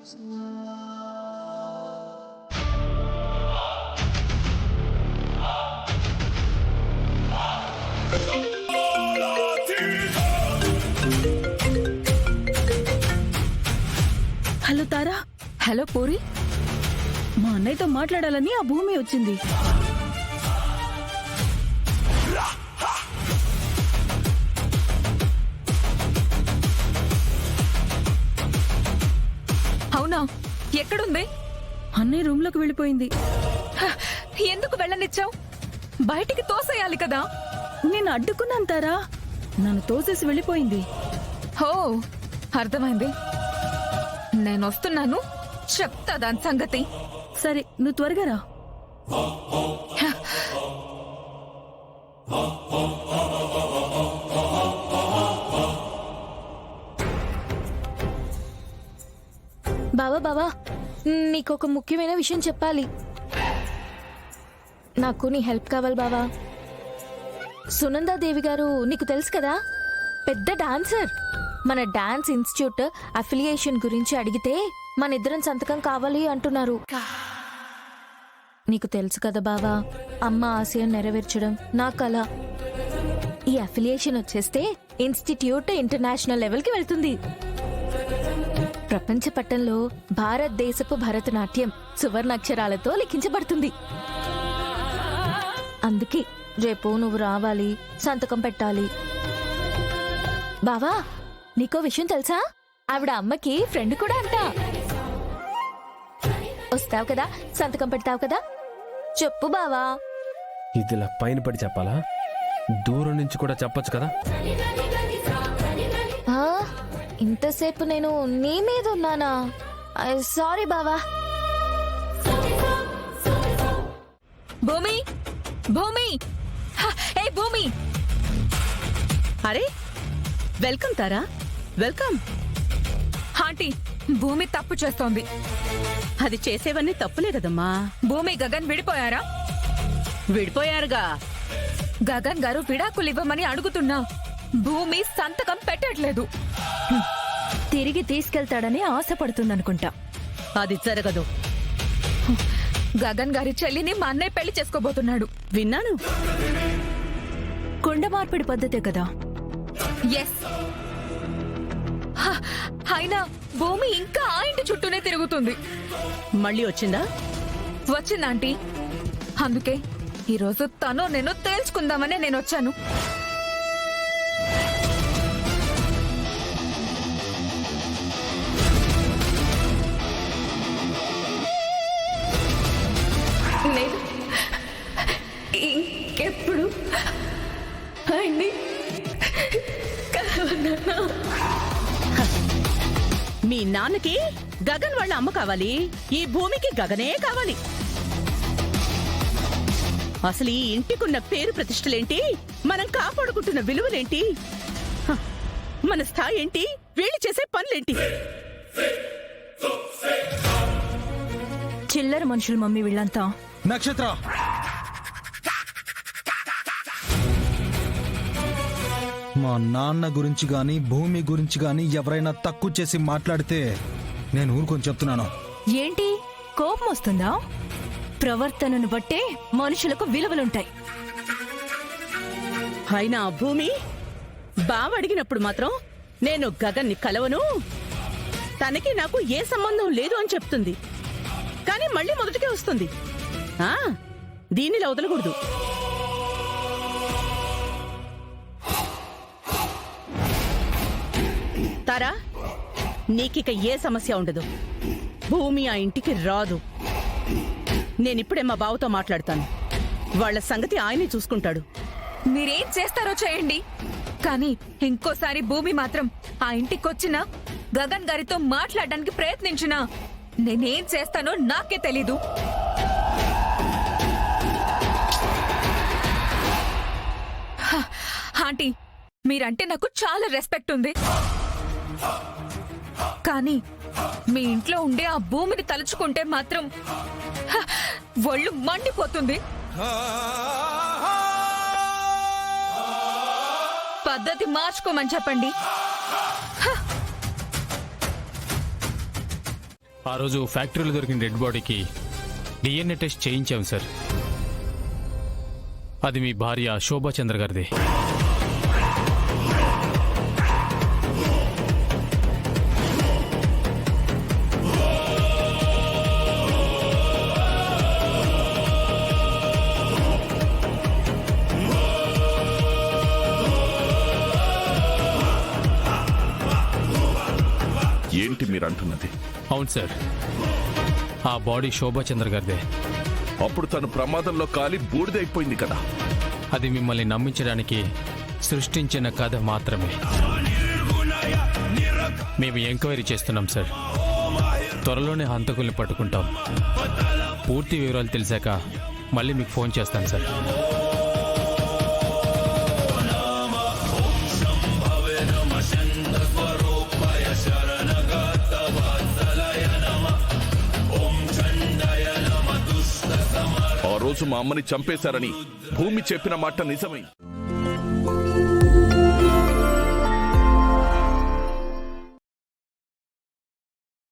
Hello తారా. Hello puri. మా అన్నయ్యతో మాట్లాడాలని ఆ భూమి వచ్చింది. అవునా? ఎక్కడుంది? అన్నయ్య రూమ్ లోకి వెళ్ళిపోయింది. ఎందుకు వెళ్ళనిచ్చావు? బయటికి తోసేయాలి కదా. నేను అడ్డుకున్నాను తారా, నన్ను తోసేసి వెళ్ళిపోయింది. హో, అర్థమైంది. నేనొస్తున్నాను, చెప్తా దాని సంగతి. సరే, నువ్వు త్వరగా రా. బావా నీకొక ముఖ్యమైన విషయం చెప్పాలి. నాకు నీ హెల్ప్ కావాలి బావా. సునందాదేవి గారు నీకు తెలుసు కదా, పెద్ద డాన్సర్. మన డాన్స్ ఇన్స్టిట్యూట్ అఫిలియేషన్ గురించి అడిగితే మన ఇద్దరం సంతకం కావాలి అంటున్నారు. నీకు తెలుసు కదా బావా, అమ్మ ఆశయం నెరవేర్చడం నా కల. ఈ అఫిలియేషన్ వచ్చేస్తే ఇన్స్టిట్యూట్ ఇంటర్నేషనల్ లెవెల్కి వెళ్తుంది. ప్రపంచ పట్టంలో భారతదేశపు భరతనాట్యం సువర్ణాక్షరాలతో లిఖించబడుతుంది. అందుకే రేపు నువ్వు రావాలి, సంతకం పెట్టాలి. బావా, నీకో విషయం తెలుసా? ఆవిడ అమ్మకి ఫ్రెండ్ కూడా అంట. వస్తావు కదా, సంతకం పెడతావు కదా? చెప్పు బావా. ఇదిలా పైన పడి చెప్పాలా? దూరం నుంచి కూడా చెప్పొచ్చు కదా. ఇంతసేపు నేను నీ మీద ఉన్నానా? సారీ బావా. భూమి, భూమి, ఏ భూమి. అరే, వెల్కమ్ తారా, వెల్కమ్. ఆంటీ, భూమి తప్పు చేస్తోంది. అది చేసేవన్నీ తప్పులే కదమ్మా. భూమి, గగన్ విడిపోయారా? విడిపోయారుగా. గగన్ గారు విడాకులు ఇవ్వమని అడుగుతున్నా భూమి సంతకం పెట్టట్లేదు. తిరిగి తీసుకెళ్తాడని ఆశపడుతుందనుకుంటా. అది జరగదు. గగన్ గారి చెల్లిని మా అన్నయ్య పెళ్లి చేసుకోబోతున్నాడు. విన్నాను. కుండ మార్పిడి పద్ధతే కదా. ఎస్. అయినా భూమి ఇంకా ఆ ఇంటి చుట్టూనే తిరుగుతుంది. మళ్ళీ వచ్చిందా? వచ్చిందాంటీ. అందుకే ఈరోజు తను నేను తేల్చుకుందామనే నేను వచ్చాను. నేను ఇంకెప్పుడు ఆయన్ని కలవనా? మీ నాన్నకి గగన్ వాళ్ళ అమ్మ కావాలి, ఈ భూమికి గగనే కావాలి. అసలు ఈ ఇంటికున్న పేరు ప్రతిష్టలేంటి, మనం కాపాడుకుంటున్న విలువలేంటి, మన స్థాయి ఏంటి, వీళ్ళు చేసే పనులేంటి? చిల్లర మనుషులు మమ్మీ వీళ్ళంతా. నక్షత్ర, మా నాన్న గురించి గాని భూమి గురించి గాని ఎవరైనా తక్కువ చేసి మాట్లాడితే నేను ఊరుకొని చెప్తున్నాను. ఏంటి కోపం వస్తుందా? ప్రవర్తనను బట్టే మనుషులకు విలువలుంటాయి. అయినా భూమి బావ అడిగినప్పుడు మాత్రం నేను గగన్ని కలవను, తనకి నాకు ఏ సంబంధం లేదు అని చెప్తుంది. కానీ మళ్ళీ మొదటికే వస్తుంది. దీనిలో వదలకూడదు. తారా, నీకిక ఏ సమస్య ఉండదు. భూమి ఆ ఇంటికి రాదు. నేనిప్పుడే మా బావతో మాట్లాడతాను. వాళ్ల సంగతి ఆయనే చూసుకుంటాడు. మీరేం చేస్తారో చేయండి, కానీ ఇంకోసారి భూమి మాత్రం ఆ ఇంటికొచ్చినా గగన్ గారితో మాట్లాడడానికి ప్రయత్నించినా నేనేం చేస్తానో నాకే తెలీదు. ఆంటీ, మీరంటే నాకు చాలా రెస్పెక్ట్ ఉంది, కానీ మీ ఇంట్లో ఉండే ఆ భూమిని తలుచుకుంటే మాత్రం ఒళ్ళు మండిపోతుంది. పద్ధతి మార్చుకోమని చెప్పండి. ఆ రోజు ఫ్యాక్టరీలో దొరికిన డెడ్ బాడీకి డిఎన్ఏ టెస్ట్ చేయించాం సార్. అది మీ భార్య శోభాచంద్ర గారిది. ఏంటి మీరు అంటున్నది? అవును సార్, ఆ బాడీ శోభాచంద్ర గారిదే. అప్పుడు తను ప్రమాదంలో కాలి బూడిదైపోయింది కదా. అది మిమ్మల్ని నమ్మించడానికి సృష్టించిన కథ మాత్రమే. మేము ఎంక్వైరీ చేస్తున్నాం సార్. త్వరలోనే హంతకుల్ని పట్టుకుంటాం. పూర్తి వివరాలు తెలిసాక మళ్ళీ మీకు ఫోన్ చేస్తాను సార్. ఆ రోజు మా అమ్మని చంపేశారని భూమి చెప్పిన మాట నిజమై